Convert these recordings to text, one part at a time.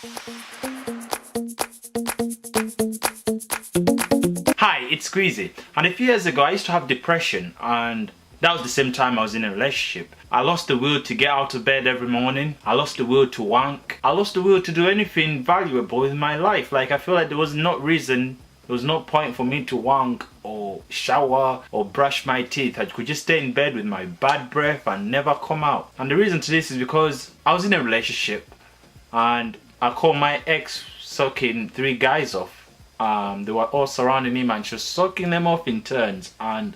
Hi, it's Squeezy. And a few years ago, I used to have depression, and that was the same time I was in a relationship. I lost the will to get out of bed every morning. I lost the will to wank. I lost the will to do anything valuable in my life. Like, I feel like there was no point for me to wank or shower or brush my teeth. I could just stay in bed with my bad breath and never come out. And the reason to this is because I was in a relationship and I caught my ex sucking 3 guys off. They were all surrounding him and she was sucking them off in turns, and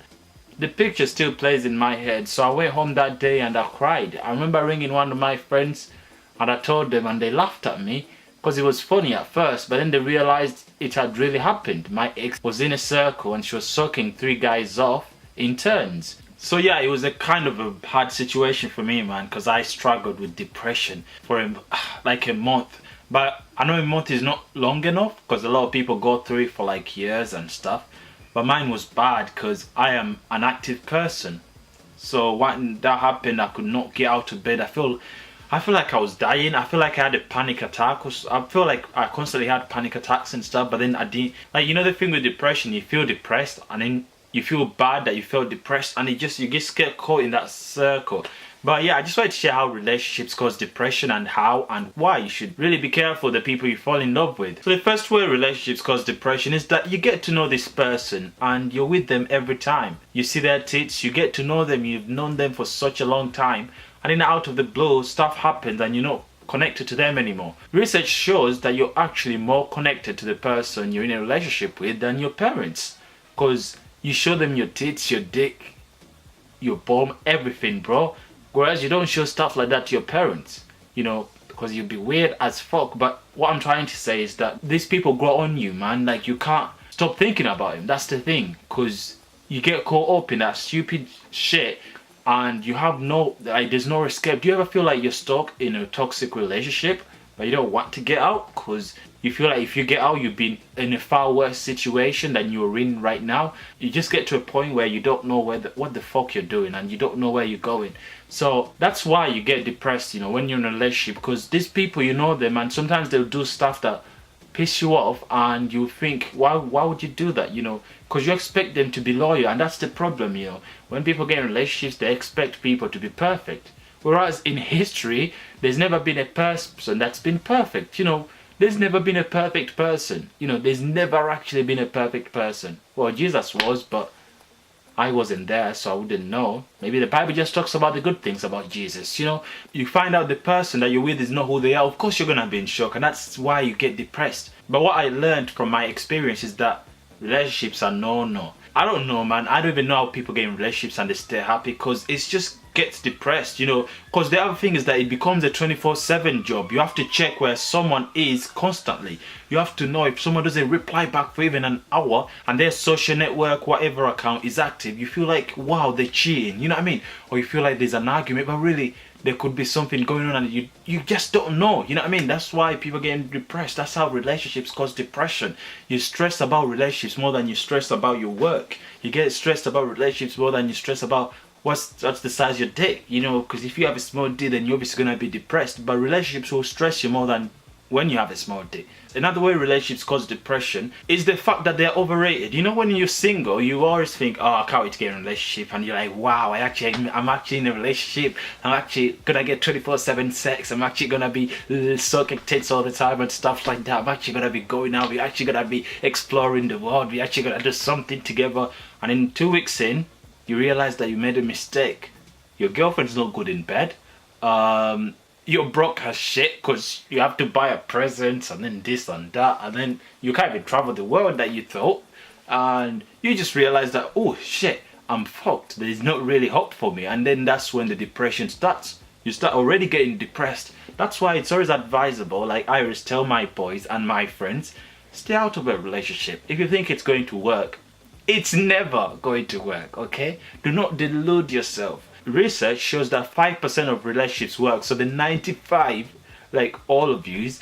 the picture still plays in my head. So I went home that day and I cried. I remember ringing one of my friends and I told them, and they laughed at me because it was funny at first, but then they realized it had really happened. My ex was in a circle and she was sucking 3 guys off in turns. So yeah, it was a kind of a hard situation for me, man, because I struggled with depression for like a month. But I know a month is not long enough because a lot of people go through it for like years and stuff. But mine was bad because I am an active person. So when that happened, I could not get out of bed. I feel like I was dying. I feel like I had a panic attack. I feel like I constantly had panic attacks and stuff. But then I didn't. Like, you know the thing with depression, you feel depressed and then you feel bad that you felt depressed, and you just get caught in that circle. But yeah, I just wanted to share how relationships cause depression and how and why you should really be careful the people you fall in love with. So the first way relationships cause depression is that you get to know this person and you're with them every time. You see their tits, you get to know them, you've known them for such a long time, and then out of the blue, stuff happens and you're not connected to them anymore. Research shows that you're actually more connected to the person you're in a relationship with than your parents, because you show them your tits, your dick, your bum, everything, bro. Whereas you don't show stuff like that to your parents, because you'd be weird as fuck. But what I'm trying to say is that these people grow on you, man. Like, you can't stop thinking about him. That's the thing, because you get caught up in that stupid shit and you have there's no escape. Do you ever feel like you're stuck in a toxic relationship but you don't want to get out because you feel like if you get out, you've been in a far worse situation than you're in right now? You just get to a point where you don't know what the fuck you're doing and you don't know where you're going. So that's why you get depressed, when you're in a relationship, because these people, you know them, and sometimes they'll do stuff that piss you off and you think, why would you do that, because you expect them to be loyal. And that's the problem. When people get in relationships, they expect people to be perfect. Whereas in history, there's never been a person that's been perfect. There's never been a perfect person. There's never actually been a perfect person. Well, Jesus was, but I wasn't there, so I wouldn't know. Maybe the Bible just talks about the good things about Jesus. You find out the person that you're with is not who they are. Of course, you're gonna be in shock, and that's why you get depressed. But what I learned from my experience is that relationships are no. I don't know, man. I don't even know how people get in relationships and they stay happy, because it's just gets depressed, because the other thing is that it becomes a 24/7 job. You have to check where someone is constantly. You have to know if someone doesn't reply back for even an hour and their social network, whatever account is active, you feel like, wow, they're cheating, you know what I mean? Or you feel like there's an argument, but really there could be something going on and you just don't know, you know what I mean? That's why people get depressed. That's how relationships cause depression. You stress about relationships more than you stress about your work. You get stressed about relationships more than you stress about what's the size of your dick, because if you have a small dick, then you're obviously going to be depressed. But relationships will stress you more than when you have a small dick. Another way relationships cause depression is the fact that they're overrated. When you're single, you always think, oh, I can't wait to get in a relationship, and you're like, wow, I'm actually in a relationship. I'm actually gonna get 24/7 sex. I'm actually gonna be sucking tits all the time and stuff like that. I'm actually gonna be going out. We're actually gonna be exploring the world. We're actually gonna do something together. And in 2 weeks in, you realize that you made a mistake. Your girlfriend's not good in bed. You're broke as shit because you have to buy a present and then this and that, and then you can't even travel the world that you thought, and you just realize that, oh shit, I'm fucked. There's not really hope for me. And then that's when the depression starts. You start already getting depressed. That's why it's always advisable, like I always tell my boys and my friends, stay out of a relationship. If you think it's going to work, it's never going to work, okay? Do not delude yourself. Research shows that 5% of relationships work, so the 95, like all of yous,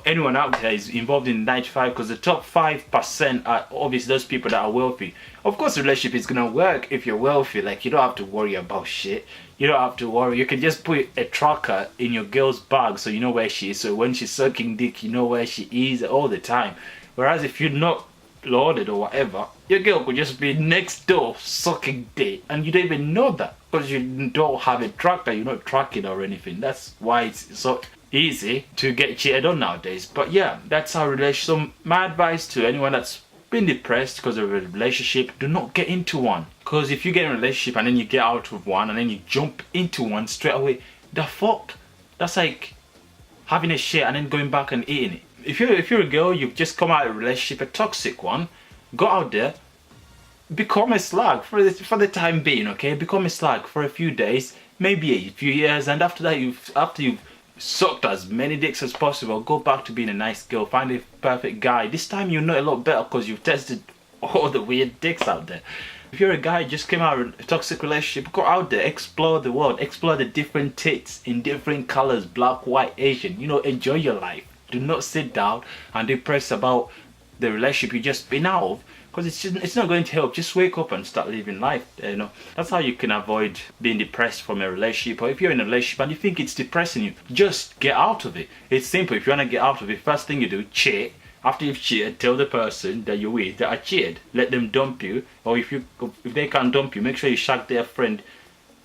anyone out there is involved in 95, because the top 5% are obviously those people that are wealthy. Of course, the relationship is gonna work if you're wealthy. Like, you don't have to worry about shit. You don't have to worry. You can just put a tracker in your girl's bag so you know where she is. So when she's sucking dick, you know where she is all the time. Whereas if you're not loaded or whatever, your girl could just be next door sucking dick and you don't even know that, because you don't have a tracker. You're not tracking or anything. That's why it's so easy to get cheated on nowadays. But yeah, that's our relationship. So my advice to anyone that's been depressed because of a relationship, do not get into one. Because if you get in a relationship and then you get out of one and then you jump into one straight away, the fuck? That's like having a shit and then going back and eating it. If you're a girl, you've just come out of a relationship, a toxic one, go out there, become a slag for the time being, okay? Become a slag for a few days, maybe a few years, and after that, after you've sucked as many dicks as possible, go back to being a nice girl, find a perfect guy. This time you know a lot better because you've tested all the weird dicks out there. If you're a guy just came out of a toxic relationship, go out there, explore the world, explore the different tits in different colors, black, white, Asian. You know, enjoy your life. Do not sit down and depress about the relationship you just been out of, because it's not going to help. Just wake up and start living life. You know, that's how you can avoid being depressed from a relationship. Or if you're in a relationship and you think it's depressing you, just get out of it. It's simple. If you want to get out of it, first thing you do, cheat. After you've cheated, tell the person that you're with that I cheated. Let them dump you, or if they can't dump you, make sure you shag their friend,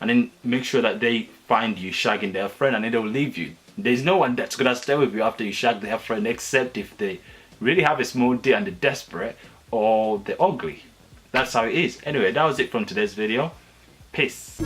and then make sure that they find you shagging their friend, and then they'll leave you. There's no one that's gonna stay with you after you shag their friend, except if they really have a small dick and they're desperate, or they're ugly. That's how it is. Anyway, that was it from today's video. Peace.